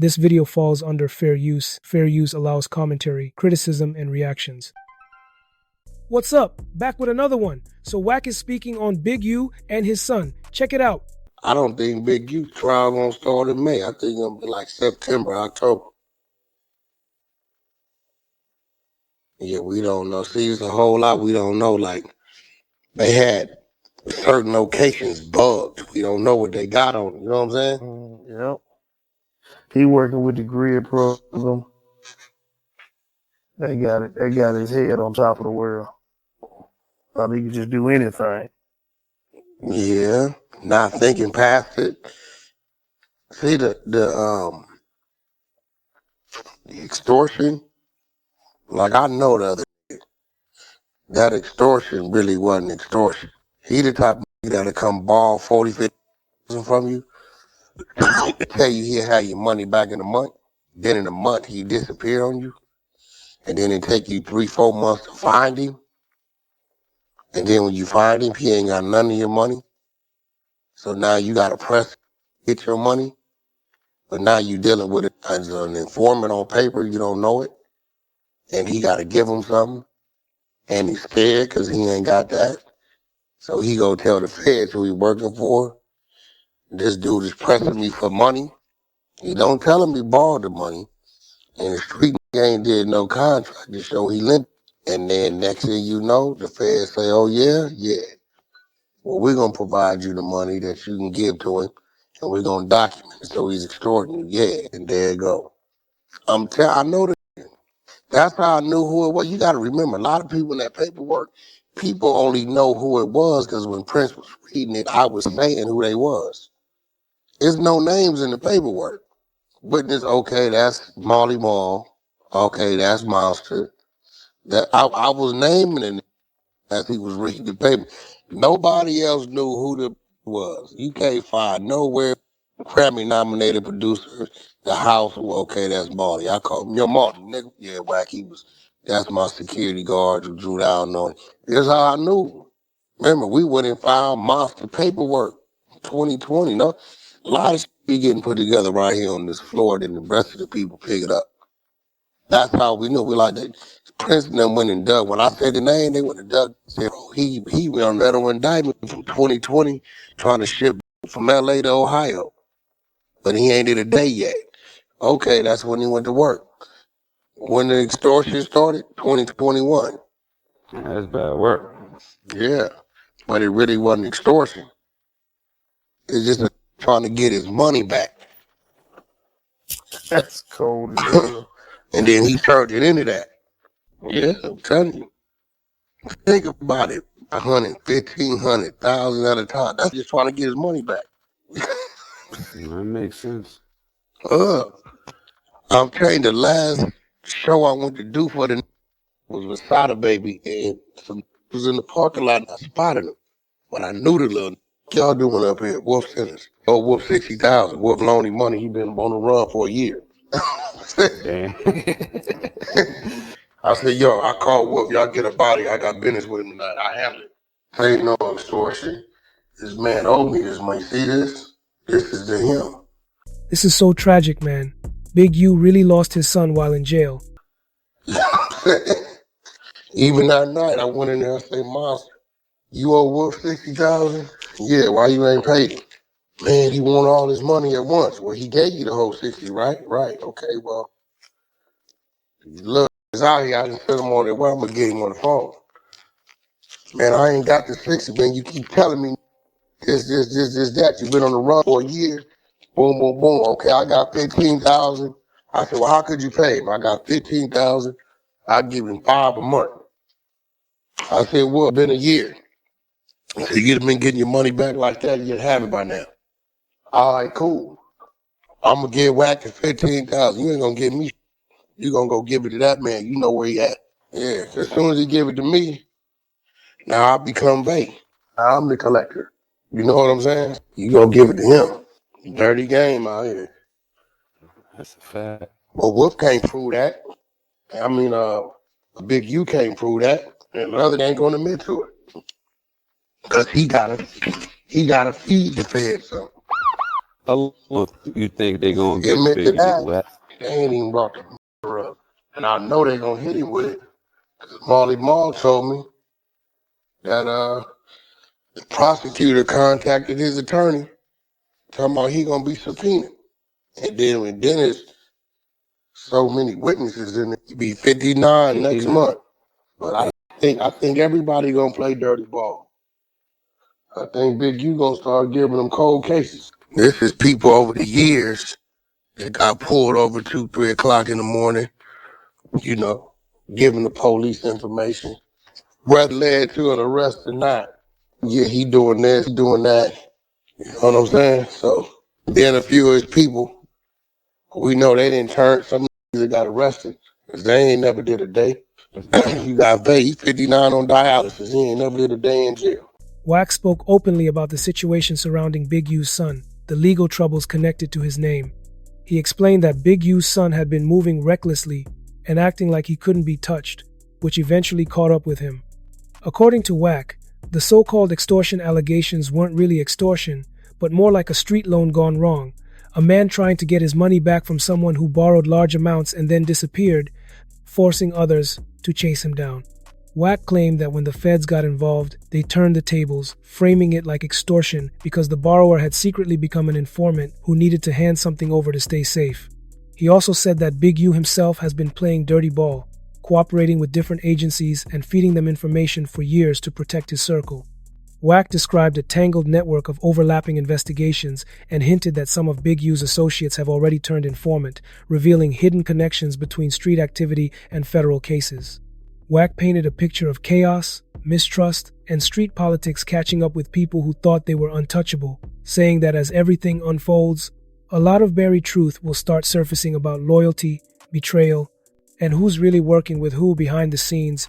This video falls under fair use. Fair use allows commentary, criticism, and reactions. What's up? Back with another one. So Wack is speaking on Big U and his son. Check it out. I don't think Big U trial gonna start in May. I think it's gonna be like September, October. Yeah, we don't know. See, it's a whole lot we don't know. Like, they had certain locations bugged. We don't know what they got on it. You know what I'm saying? Yep. He working with the grid program. They got it. They got his head on top of the world. Thought he could just do anything. Yeah, not thinking past it. See the extortion. Like, I know the other that extortion really wasn't extortion. He the type of that'll come ball 40, 50,000 from you, tell you he'll have your money back in a month. Then in a month he disappear on you, and then it take you 3-4 months to find him. And then when you find him, he ain't got none of your money. So now you gotta press get your money, but now you dealing with it as an informant on paper. You don't know it, and he gotta give him something. And he's scared because he ain't got that. So he go tell the feds who he working for, this dude is pressing me for money. He don't tell him he borrowed the money. And the street ain't did no contract to show he lent. And then next thing you know, the feds say, oh yeah? Yeah. Well, we're going to provide you the money that you can give to him. And we're going to document it so he's extorting you. Yeah, and there you go. I know that. That's how I knew who it was. You got to remember, a lot of people in that paperwork, people only know who it was because when Prince was reading it, I was saying who they was. There's no names in the paperwork. Witness, okay, that's Molly Mall. Okay, that's Monster. That I was naming it as he was reading the paper. Nobody else knew who the was. You can't find nowhere Grammy-nominated producer. The house, okay, that's Marty. I call him your Marty, nigga. Yeah, Wack, that's my security guard who drew down on it. Here's how I knew. Remember, we went and found monster paperwork, 2020, no? A lot of shit be getting put together right here on this floor, then the rest of the people pick it up. That's how we knew. We like that. Prince and them went and dug. When I said the name, they went and dug. Said, oh, he went on federal indictment from 2020 trying to ship from LA to Ohio. But he ain't did a day yet. Okay, that's when he went to work. When the extortion started, 2021. That's bad work. Yeah, but it really wasn't extortion. It's just trying to get his money back. That's cold as hell. And then he turned it into that. Yeah, I'm telling you. Think about it. 100, 1,500, 1,000 at a time. That's just trying to get his money back. That makes sense. I'm telling you, the last show I went to do for the was with Sada Baby, and some was in the parking lot and I spotted him. But I knew the little y'all doing up here, Wolf Centers. Oh, Wolf 60,000. Wolf loaned him money. He been on the run for a year. Damn. I said, yo, I called Wolf. Y'all get a body. I got business with him tonight. I handle it. Ain't no extortion. This man owed me this money. See this? This is to him. This is so tragic, man. Big U really lost his son while in jail. Even that night, I went in there and said, Monster, you owe Wolf 60,000? Yeah, why you ain't paid him? Man, he want all his money at once. Well, he gave you the whole 60, right? Right. Okay, well, look, it's out here. I just said him on there. Well, I'm going to get him on the phone. Man, I ain't got the 60, man. You keep telling me this, that. You've been on the run for a year. Boom, boom, boom. Okay, I got 15,000. I said, well, how could you pay him? I got 15,000. I give him 5 a month. I said, well, it's been a year. So you'd have been getting your money back like that, you'd have it by now. All right, cool. I'm going to give Wack 15,000. You ain't going to give me. You going to go give it to that man. You know where he at. Yeah, as soon as he give it to me, now I become bait. I'm the collector. You know what I'm saying? You going to give it to him. Dirty game out here. That's a fact. Well, Wolf can't prove that. I mean, Big U can't prove that. And the other ain't going to admit to it. Because he gotta feed the feds something. How long you think they gonna get Admit to Big U, that, Wack? they ain't even brought the murder up. And I know they gonna hit him with it. Cause Marley Marl told me that the prosecutor contacted his attorney, talking about he gonna be subpoenaed. And then when Dennis, so many witnesses in it, he be 59 next 59? month. But I think everybody gonna play dirty ball. I think Big U gonna start giving them cold cases. This is people over the years that got pulled over 2, 3 o'clock in the morning, you know, giving the police information, whether led to an arrest or not. Yeah, he doing this, he doing that. You know what I'm saying? So then a few of his people, we know they didn't turn, some that got arrested, because they ain't never did a day. You got Vay, he's 59 on dialysis, he ain't never did a day in jail. Wack spoke openly about the situation surrounding Big U's son, the legal troubles connected to his name. He explained that Big U's son had been moving recklessly and acting like he couldn't be touched, which eventually caught up with him. According to Wack, the so-called extortion allegations weren't really extortion, but more like a street loan gone wrong, a man trying to get his money back from someone who borrowed large amounts and then disappeared, forcing others to chase him down. Wack claimed that when the feds got involved, they turned the tables, framing it like extortion because the borrower had secretly become an informant who needed to hand something over to stay safe. He also said that Big U himself has been playing dirty ball, cooperating with different agencies and feeding them information for years to protect his circle. Wack described a tangled network of overlapping investigations and hinted that some of Big U's associates have already turned informant, revealing hidden connections between street activity and federal cases. Wack painted a picture of chaos, mistrust, and street politics catching up with people who thought they were untouchable, saying that as everything unfolds, a lot of buried truth will start surfacing about loyalty, betrayal, and who's really working with who behind the scenes